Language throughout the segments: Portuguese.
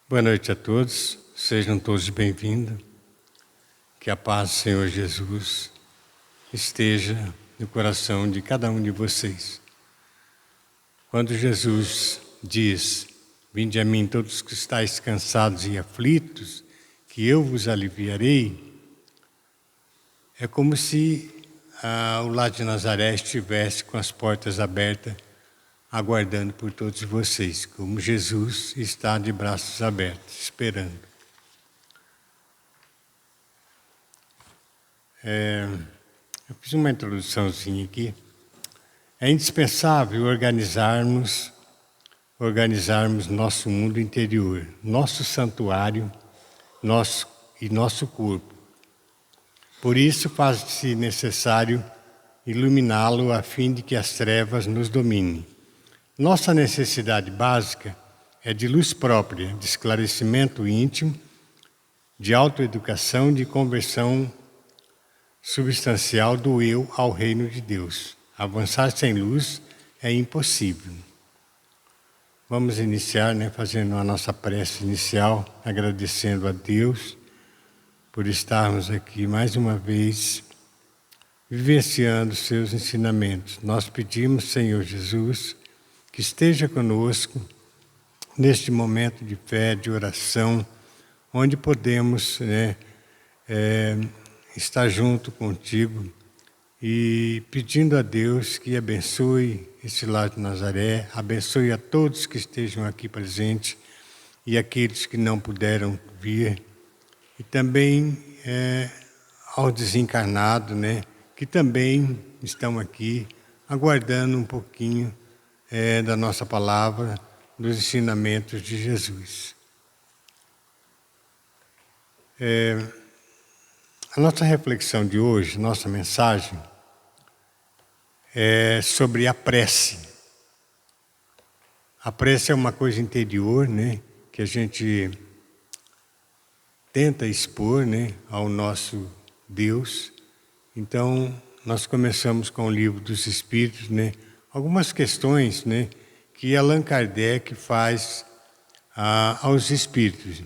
Boa noite a todos, sejam todos bem-vindos. Que a paz do Senhor Jesus esteja no coração de cada um de vocês. Quando Jesus diz: "Vinde a mim todos que estáis cansados e aflitos, que eu vos aliviarei", é como se o lar de Nazaré estivesse com as portas abertas, aguardando por todos vocês, como Jesus está de braços abertos, esperando. Eu fiz uma introduçãozinha aqui. É indispensável organizarmos nosso mundo interior, nosso santuário, nosso corpo. Por isso faz-se necessário iluminá-lo a fim de que as trevas nos dominem. Nossa necessidade básica é de luz própria, de esclarecimento íntimo, de autoeducação, de conversão substancial do eu ao reino de Deus. Avançar sem luz é impossível. Vamos iniciar, fazendo a nossa prece inicial, agradecendo a Deus por estarmos aqui mais uma vez, vivenciando seus ensinamentos. Nós pedimos, Senhor Jesus, que esteja conosco neste momento de fé, de oração, onde podemos estar junto contigo e pedindo a Deus que abençoe esse lar de Nazaré, abençoe a todos que estejam aqui presentes e aqueles que não puderam vir, e também ao desencarnado, que também estão aqui aguardando um pouquinho da nossa palavra, dos ensinamentos de Jesus. A nossa reflexão de hoje, nossa mensagem, é sobre a prece. A prece é uma coisa interior, que a gente tenta expor, ao nosso Deus. Então, nós começamos com o Livro dos Espíritos, algumas questões, que Allan Kardec faz aos Espíritos.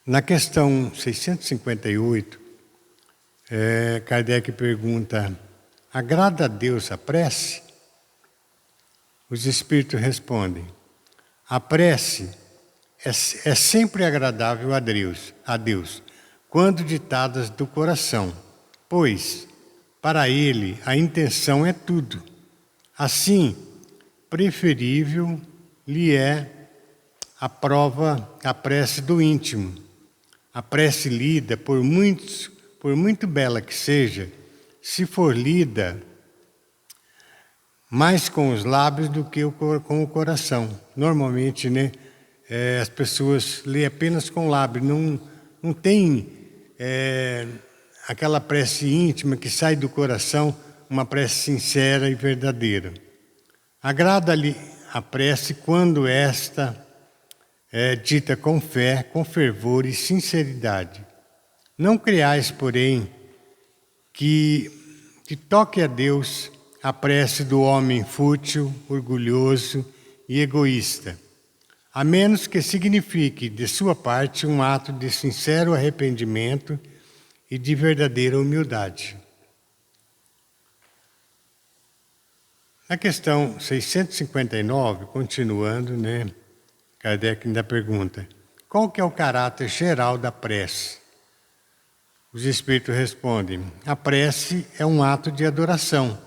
Na questão 658, Kardec pergunta: agrada a Deus a prece? Os Espíritos respondem: a prece é sempre agradável a Deus, quando ditadas do coração, pois, para Ele, a intenção é tudo. Assim, preferível lhe é a prece do íntimo. A prece lida, por muito bela que seja, se for lida mais com os lábios do que com o coração. Normalmente, as pessoas lêem apenas com o lábio, não tem aquela prece íntima que sai do coração, uma prece sincera e verdadeira. Agrada-lhe a prece quando esta é dita com fé, com fervor e sinceridade. Não creais, porém, que toque a Deus a prece do homem fútil, orgulhoso e egoísta, a menos que signifique, de sua parte, um ato de sincero arrependimento e de verdadeira humildade. Na questão 659, continuando, Kardec ainda pergunta: qual que é o caráter geral da prece? Os Espíritos respondem: a prece é um ato de adoração.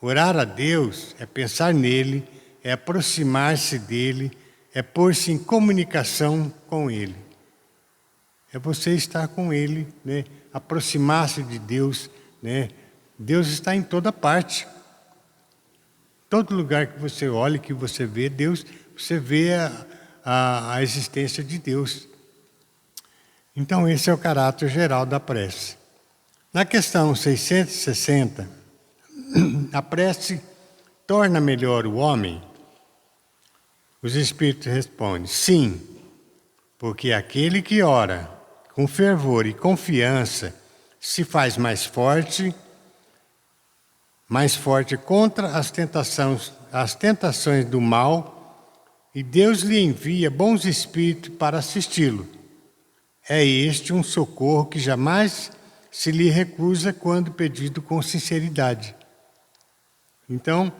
Orar a Deus é pensar nele, é aproximar-se dele, é pôr-se em comunicação com ele. É você estar com ele, aproximar-se de Deus. Deus está em toda parte. Todo lugar que você olha, que você vê Deus, você vê a existência de Deus. Então, esse é o caráter geral da prece. Na questão 660, a prece torna melhor o homem? Os Espíritos respondem: sim, porque aquele que ora com fervor e confiança se faz mais forte contra as tentações do mal e Deus lhe envia bons espíritos para assisti-lo. É este um socorro que jamais se lhe recusa quando pedido com sinceridade. Então,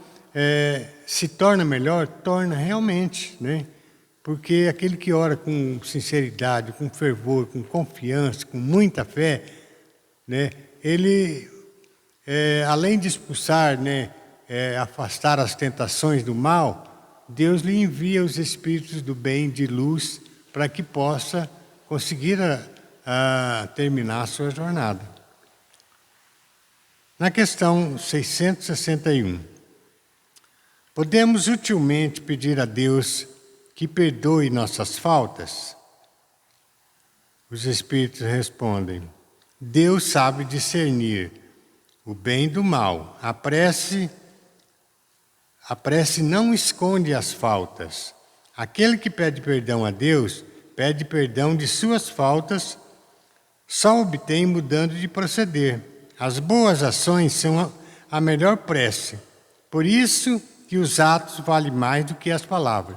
se torna melhor? Torna realmente, né? Porque aquele que ora com sinceridade, com fervor, com confiança, com muita fé, né? Ele, além de expulsar, né? Afastar as tentações do mal, Deus lhe envia os espíritos do bem, de luz, para que possa conseguir terminar a sua jornada. Na questão 661, podemos utilmente pedir a Deus que perdoe nossas faltas? Os espíritos respondem: Deus sabe discernir o bem do mal. A prece não esconde as faltas. Aquele que pede perdão a Deus, pede perdão de suas faltas, só obtém mudando de proceder. As boas ações são a melhor prece. Por isso que os atos valem mais do que as palavras.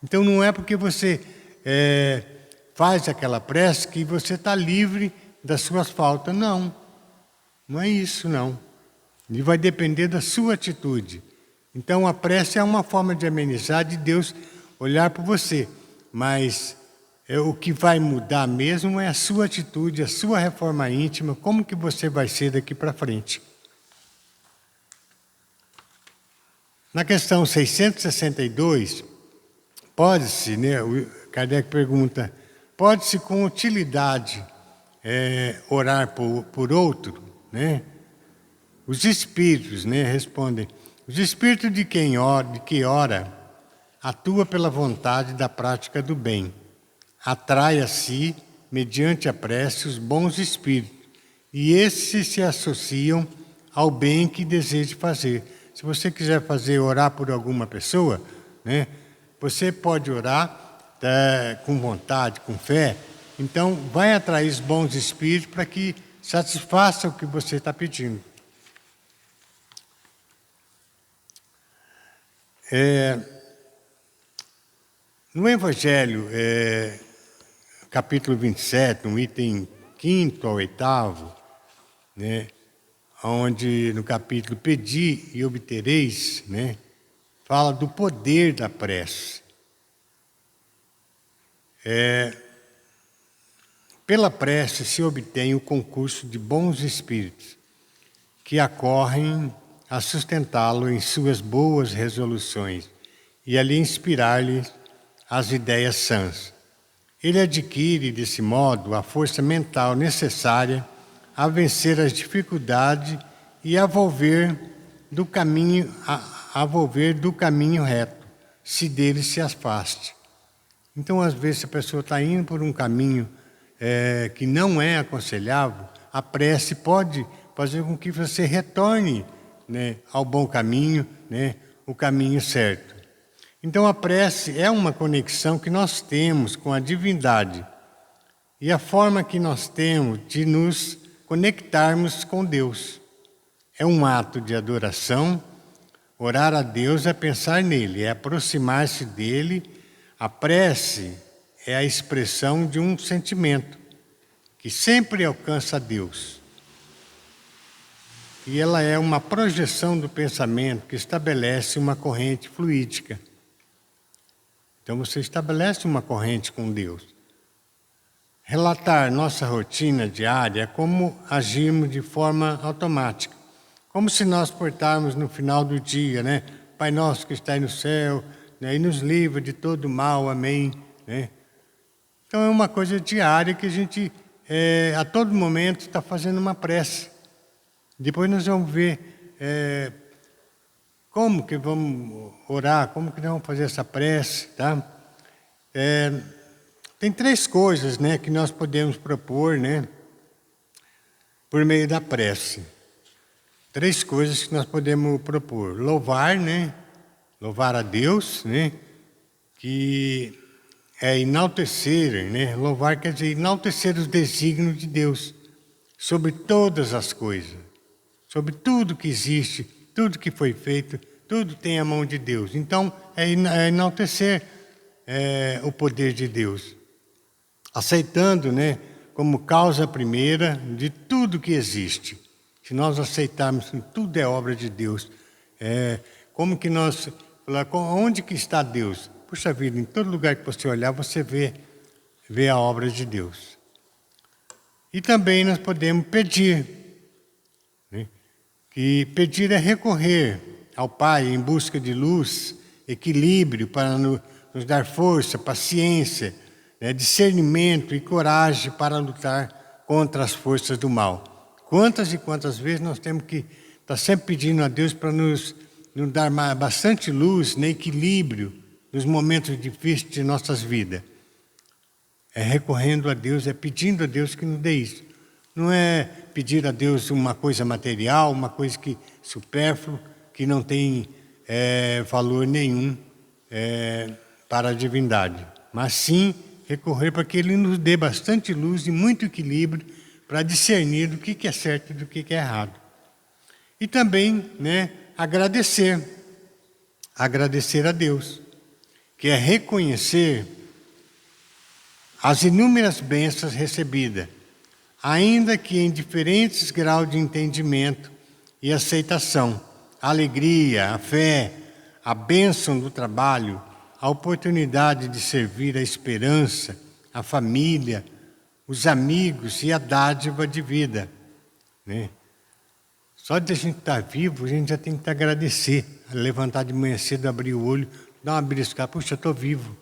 Então não é porque você faz aquela prece que você está livre das suas faltas. Não, não é isso não. E vai depender da sua atitude. Então a prece é uma forma de amenizar, de Deus olhar para você. Mas o que vai mudar mesmo é a sua atitude, a sua reforma íntima, como que você vai ser daqui para frente. Na questão 662, pode-se, né, o Kardec pergunta, pode-se com utilidade orar por outro? Né? Os espíritos, né, respondem, os espíritos de quem ora, atua pela vontade da prática do bem. Atrai a si, mediante a prece, os bons espíritos, e esses se associam ao bem que deseja fazer. Se você quiser orar por alguma pessoa, né, você pode orar com vontade, com fé, então vai atrair os bons espíritos para que satisfaça o que você está pedindo. No Evangelho, capítulo 27, no item 5º ao 8º, né, onde no capítulo Pedi e obtereis, né, fala do poder da prece. Pela prece se obtém o concurso de bons espíritos, que acorrem a sustentá-lo em suas boas resoluções e a lhe inspirar-lhe as ideias sãs. Ele adquire, desse modo, a força mental necessária a vencer as dificuldades e a volver do caminho reto, se dele se afaste. Então, às vezes, se a pessoa está indo por um caminho que não é aconselhável, a prece pode fazer com que você retorne, né, ao bom caminho, né, o caminho certo. Então, a prece é uma conexão que nós temos com a divindade e a forma que nós temos de nos conectarmos com Deus. É um ato de adoração. Orar a Deus é pensar nele, é aproximar-se dele. A prece é a expressão de um sentimento que sempre alcança a Deus. E ela é uma projeção do pensamento que estabelece uma corrente fluídica. Então você estabelece uma corrente com Deus. Relatar nossa rotina diária é como agirmos de forma automática. Como se nós portarmos no final do dia, né? Pai nosso que está no céu, né? E nos livra de todo mal, amém. Né? Então é uma coisa diária que a gente, a todo momento, está fazendo uma prece. Depois nós vamos ver como que vamos orar, como que nós vamos fazer essa prece, tá? Tem 3 coisas, né, que nós podemos propor, né, por meio da prece. 3 coisas que nós podemos propor. Louvar, né, louvar a Deus, né, que é enaltecer, né, louvar quer dizer enaltecer os desígnios de Deus sobre todas as coisas, sobre tudo que existe, tudo que foi feito, tudo tem a mão de Deus. Então, é enaltecer o poder de Deus, aceitando, né, como causa primeira de tudo que existe. Se nós aceitarmos que tudo é obra de Deus, como que nós... Onde que está Deus? Puxa vida, em todo lugar que você olhar, você vê a obra de Deus. E também nós podemos pedir, né? Que pedir é recorrer ao Pai em busca de luz, equilíbrio para nos dar força, paciência, né? Discernimento e coragem para lutar contra as forças do mal. Quantas e quantas vezes nós temos que estar sempre pedindo a Deus para nos dar bastante luz, né? Equilíbrio nos momentos difíceis de nossas vidas. É recorrendo a Deus, é pedindo a Deus que nos dê isso. Não é pedir a Deus uma coisa material, uma coisa supérflua, que não tem valor nenhum para a divindade. Mas sim recorrer para que Ele nos dê bastante luz e muito equilíbrio para discernir do que é certo e do que é errado. E também, né, agradecer a Deus, que é reconhecer as inúmeras bênçãos recebidas, ainda que em diferentes graus de entendimento e aceitação. A alegria, a fé, a bênção do trabalho, a oportunidade de servir, a esperança, a família, os amigos e a dádiva de vida, né? Só de a gente estar vivo, a gente já tem que agradecer. Levantar de manhã cedo, abrir o olho, dar uma beliscada, puxa, eu estou vivo.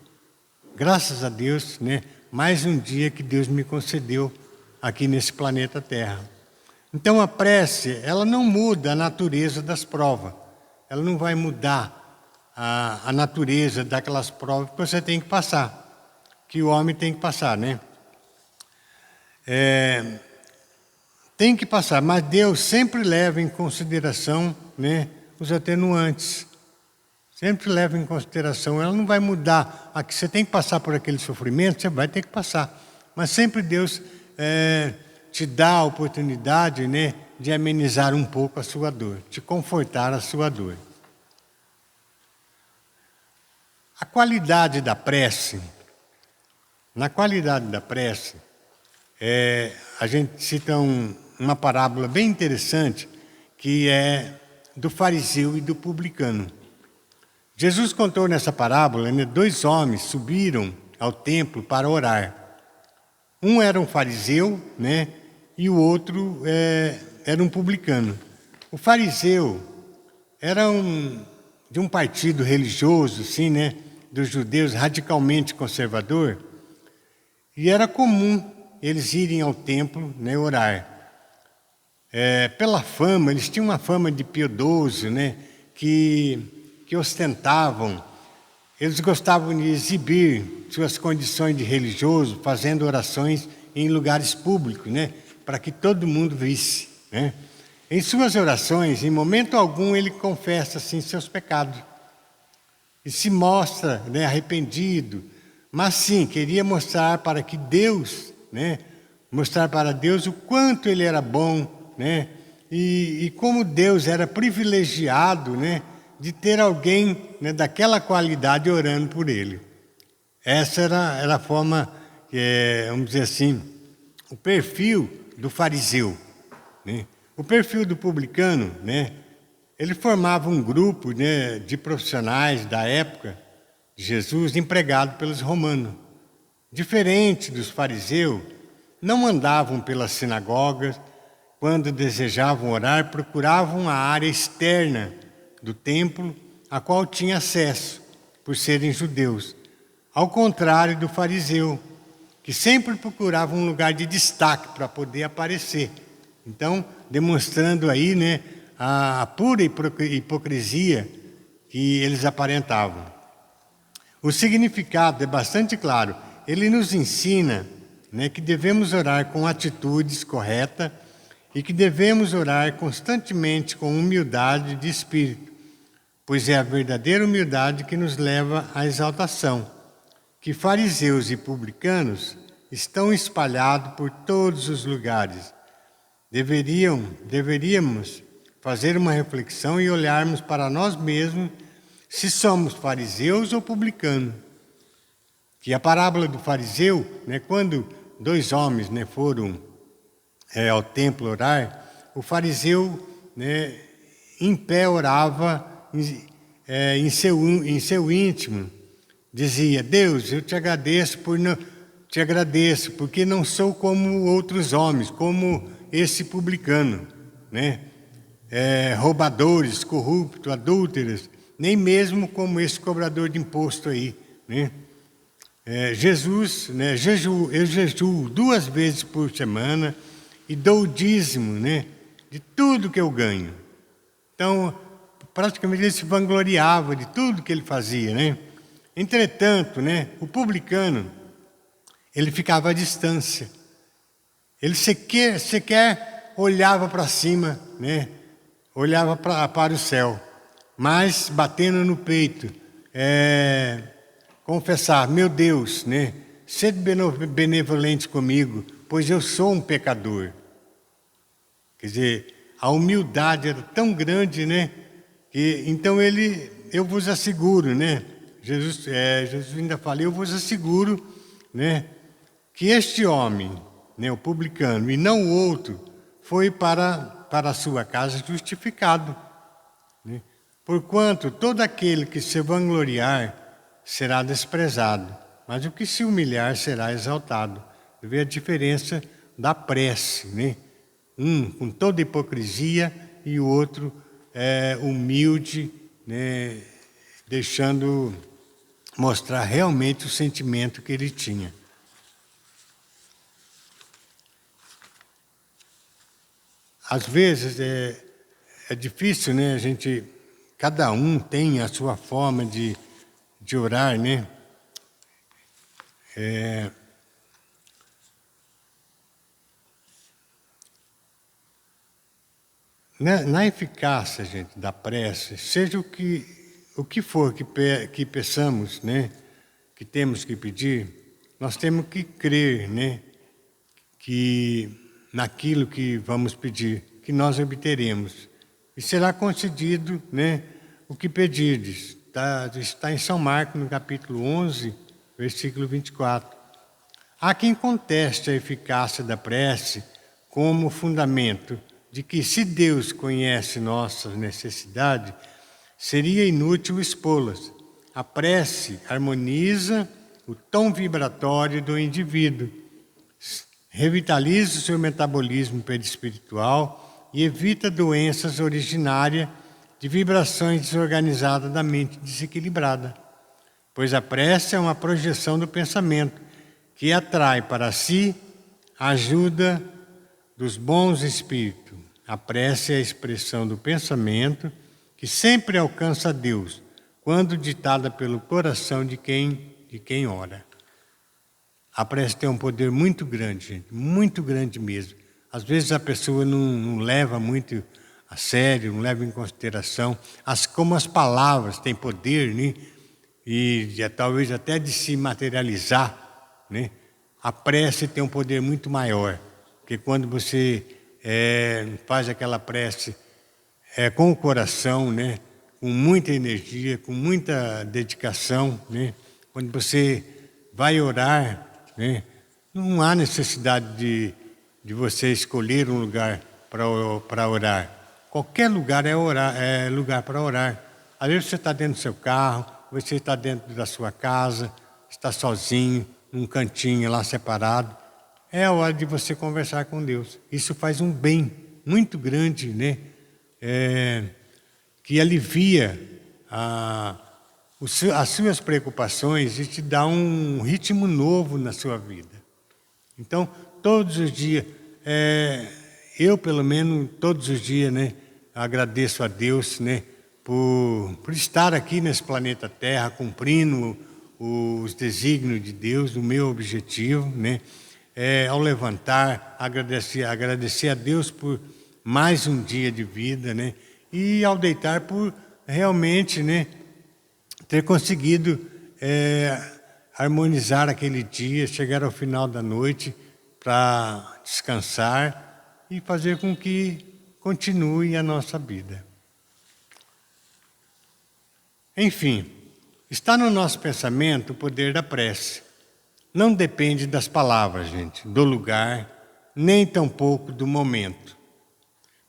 Graças a Deus, né? Mais um dia que Deus me concedeu aqui nesse planeta Terra. Então a prece, ela não muda a natureza das provas. Ela não vai mudar a natureza daquelas provas que você tem que passar, que o homem tem que passar, né? Tem que passar, mas Deus sempre leva em consideração, né, os atenuantes. Sempre leva em consideração, ela não vai mudar. Aqui você tem que passar por aquele sofrimento, você vai ter que passar. Mas sempre Deus te dá a oportunidade, né, de amenizar um pouco a sua dor, de confortar a sua dor. A qualidade da prece, na qualidade da prece, a gente cita uma parábola bem interessante, que é do fariseu e do publicano. Jesus contou nessa parábola, né, 2 homens subiram ao templo para orar. Um era um fariseu, né, e o outro era um publicano. O fariseu era de um partido religioso, assim, né, dos judeus, radicalmente conservador, e era comum eles irem ao templo, né, orar. Pela fama, eles tinham uma fama de piedoso, né, que ostentavam, eles gostavam de exibir suas condições de religioso, fazendo orações em lugares públicos, né, para que todo mundo visse, né. Em suas orações, em momento algum, ele confessa assim, seus pecados e se mostra, né, arrependido, mas sim, queria mostrar para que Deus, né, mostrar para Deus o quanto ele era bom, né, e como Deus era privilegiado, né, de ter alguém, né, daquela qualidade orando por ele. Essa era a forma, vamos dizer assim, o perfil do fariseu, né? O perfil do publicano, né, ele formava um grupo, né, de profissionais da época de Jesus, empregados pelos romanos. Diferente dos fariseus, não andavam pelas sinagogas, quando desejavam orar, procuravam a área externa do templo, a qual tinha acesso, por serem judeus. Ao contrário do fariseu, que sempre procurava um lugar de destaque para poder aparecer. Então, demonstrando aí, né, a pura hipocrisia que eles aparentavam. O significado é bastante claro. Ele nos ensina, né, que devemos orar com atitudes corretas e que devemos orar constantemente com humildade de espírito, pois é a verdadeira humildade que nos leva à exaltação. Que fariseus e publicanos estão espalhados por todos os lugares. Deveríamos fazer uma reflexão e olharmos para nós mesmos se somos fariseus ou publicanos. Que a parábola do fariseu, né, quando dois homens, né, foram ao templo orar, o fariseu, né, em pé orava em seu íntimo, dizia: Deus, eu te agradeço porque não sou como outros homens, como esse publicano, né? Roubadores, corruptos, adúlteros, nem mesmo como esse cobrador de imposto aí, né? Jesus, né, eu jejuo 2 vezes por semana e dou o dízimo, né, de tudo que eu ganho. Então, praticamente ele se vangloriava de tudo que ele fazia, né? Entretanto, né, o publicano, ele ficava à distância. Ele sequer olhava para cima, né? Olhava para o céu, mas batendo no peito, confessar: meu Deus, né? Sede benevolente comigo, pois eu sou um pecador. Quer dizer, a humildade era tão grande, né? Que então eu vos asseguro, né? Jesus ainda fala: eu vos asseguro, né, que este homem, né, o publicano, e não o outro, foi para a sua casa justificado, né? Porquanto todo aquele que se vangloriar será desprezado, mas o que se humilhar será exaltado. Vê a diferença da prece, né? Um com toda hipocrisia e o outro humilde, né, deixando mostrar realmente o sentimento que ele tinha. Às vezes é difícil, né? Cada um tem a sua forma de orar, né? Na eficácia, gente, da prece, seja o que for que peçamos, né, que temos que pedir, nós temos que crer, né, que naquilo que vamos pedir, que nós obteremos. E será concedido, né, o que pedirdes. Está em São Marcos, no capítulo 11, versículo 24. Há quem conteste a eficácia da prece como fundamento de que, se Deus conhece nossas necessidades, seria inútil expô-las. A prece harmoniza o tom vibratório do indivíduo, revitaliza o seu metabolismo perispiritual e evita doenças originárias de vibrações desorganizadas da mente desequilibrada. Pois a prece é uma projeção do pensamento que atrai para si a ajuda dos bons espíritos. A prece é a expressão do pensamento que sempre alcança Deus, quando ditada pelo coração de quem ora. A prece tem um poder muito grande, gente, muito grande mesmo. Às vezes a pessoa não leva muito a sério, não leva em consideração como as palavras têm poder, né? E talvez até de se materializar, né? A prece tem um poder muito maior, porque quando você faz aquela prece com o coração, né? Com muita energia, com muita dedicação, né? Quando você vai orar, né? Não há necessidade de você escolher um lugar para orar. Qualquer lugar é lugar para orar. Às vezes você está dentro do seu carro, você está dentro da sua casa, está sozinho, num cantinho lá separado. É a hora de você conversar com Deus. Isso faz um bem muito grande, né? Que alivia as suas preocupações e te dá um ritmo novo na sua vida. Então, todos os dias, eu pelo menos todos os dias, né, agradeço a Deus, né, por estar aqui nesse planeta Terra, cumprindo os desígnios de Deus, o meu objetivo, né? Ao levantar, agradecer a Deus por mais um dia de vida, né? E ao deitar, por realmente, né, ter conseguido harmonizar aquele dia, chegar ao final da noite para descansar e fazer com que continue a nossa vida. Enfim, está no nosso pensamento o poder da prece. Não depende das palavras, gente, do lugar, nem tampouco do momento.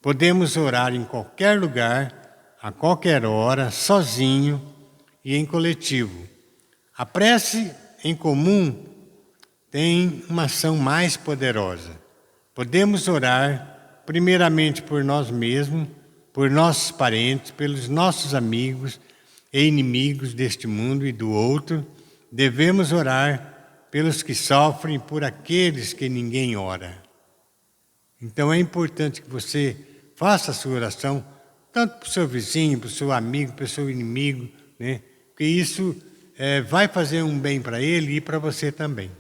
Podemos orar em qualquer lugar, a qualquer hora, sozinho e em coletivo. A prece em comum tem uma ação mais poderosa. Podemos orar primeiramente por nós mesmos, por nossos parentes, pelos nossos amigos e inimigos deste mundo e do outro. Devemos orar pelos que sofrem, por aqueles que ninguém ora. Então é importante que você faça a sua oração, tanto para o seu vizinho, para o seu amigo, para o seu inimigo, né? Porque isso vai fazer um bem para ele e para você também.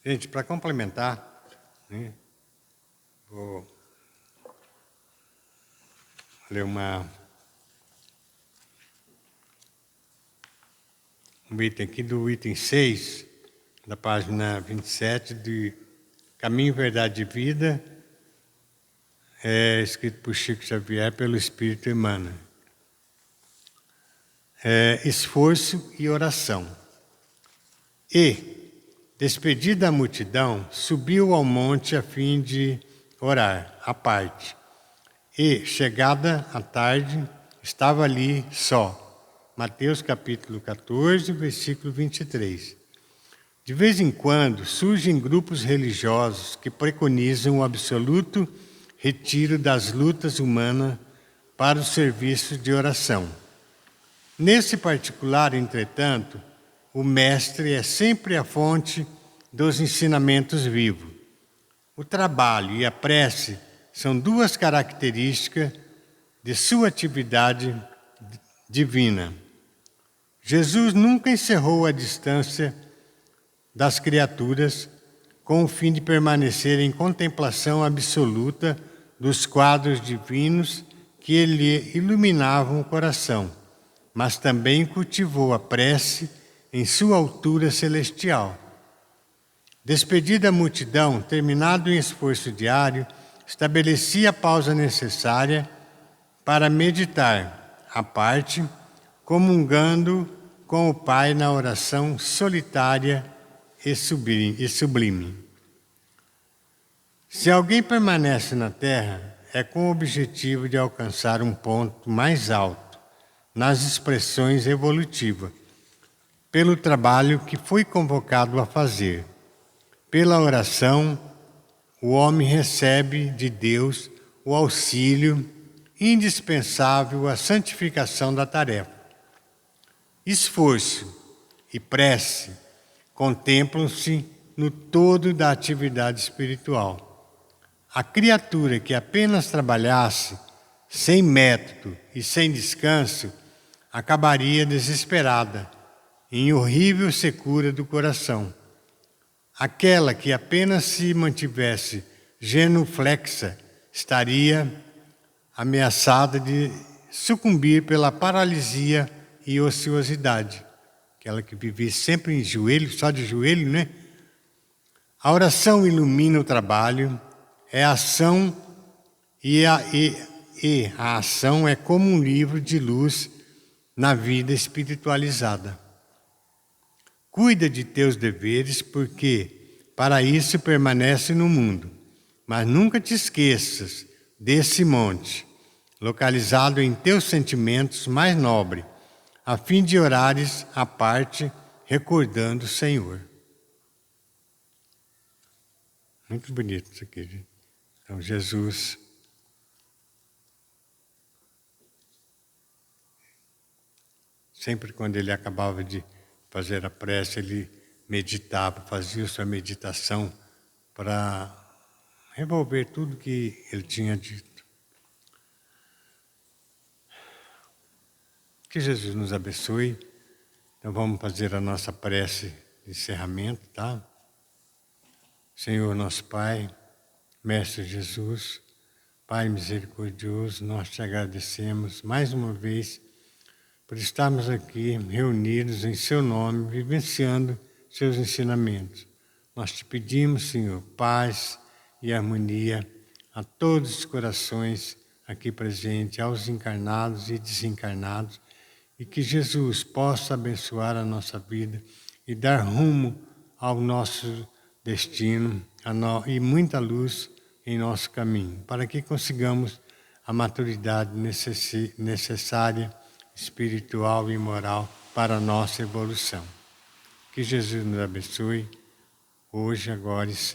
Gente, para complementar, né, vou ler um item aqui do item 6, da página 27, de Caminho, Verdade e Vida, escrito por Chico Xavier, pelo Espírito Emmanuel. Esforço e oração. E, despedida a multidão, subiu ao monte a fim de orar, à parte. E, chegada a tarde, estava ali só. Mateus capítulo 14, versículo 23. De vez em quando surgem grupos religiosos que preconizam o absoluto retiro das lutas humanas para o serviço de oração. Nesse particular, entretanto, o Mestre é sempre a fonte dos ensinamentos vivos. O trabalho e a prece são duas características de sua atividade divina. Jesus nunca encerrou a distância das criaturas com o fim de permanecer em contemplação absoluta dos quadros divinos que lhe iluminavam o coração, mas também cultivou a prece em sua altura celestial. Despedida a multidão, terminado o esforço diário, estabelecia a pausa necessária para meditar, à parte, comungando com o Pai na oração solitária e sublime. Se alguém permanece na Terra, é com o objetivo de alcançar um ponto mais alto nas expressões evolutivas, pelo trabalho que foi convocado a fazer. Pela oração, o homem recebe de Deus o auxílio indispensável à santificação da tarefa. Esforço e prece contemplam-se no todo da atividade espiritual. A criatura que apenas trabalhasse, sem método e sem descanso, acabaria desesperada, em horrível secura do coração. Aquela que apenas se mantivesse genuflexa estaria ameaçada de sucumbir pela paralisia e ociosidade. Aquela que vivia sempre em joelho, só de joelho, né? A oração ilumina o trabalho, é ação e a ação é como um livro de luz na vida espiritualizada. Cuida de teus deveres, porque para isso permanece no mundo. Mas nunca te esqueças desse monte, localizado em teus sentimentos mais nobres, a fim de orares à parte, recordando o Senhor. Muito bonito isso aqui, gente. Então, Jesus sempre quando ele acabava de fazer a prece, ele meditava, fazia sua meditação para revolver tudo que ele tinha dito. Que Jesus nos abençoe. Então vamos fazer a nossa prece de encerramento, tá? Senhor nosso Pai, Mestre Jesus, Pai misericordioso, nós te agradecemos mais uma vez por estarmos aqui reunidos em seu nome, vivenciando seus ensinamentos. Nós te pedimos, Senhor, paz e harmonia a todos os corações aqui presentes, aos encarnados e desencarnados, e que Jesus possa abençoar a nossa vida e dar rumo ao nosso destino e muita luz em nosso caminho, para que consigamos a maturidade necessária, espiritual e moral para a nossa evolução. Que Jesus nos abençoe, hoje, agora e sempre.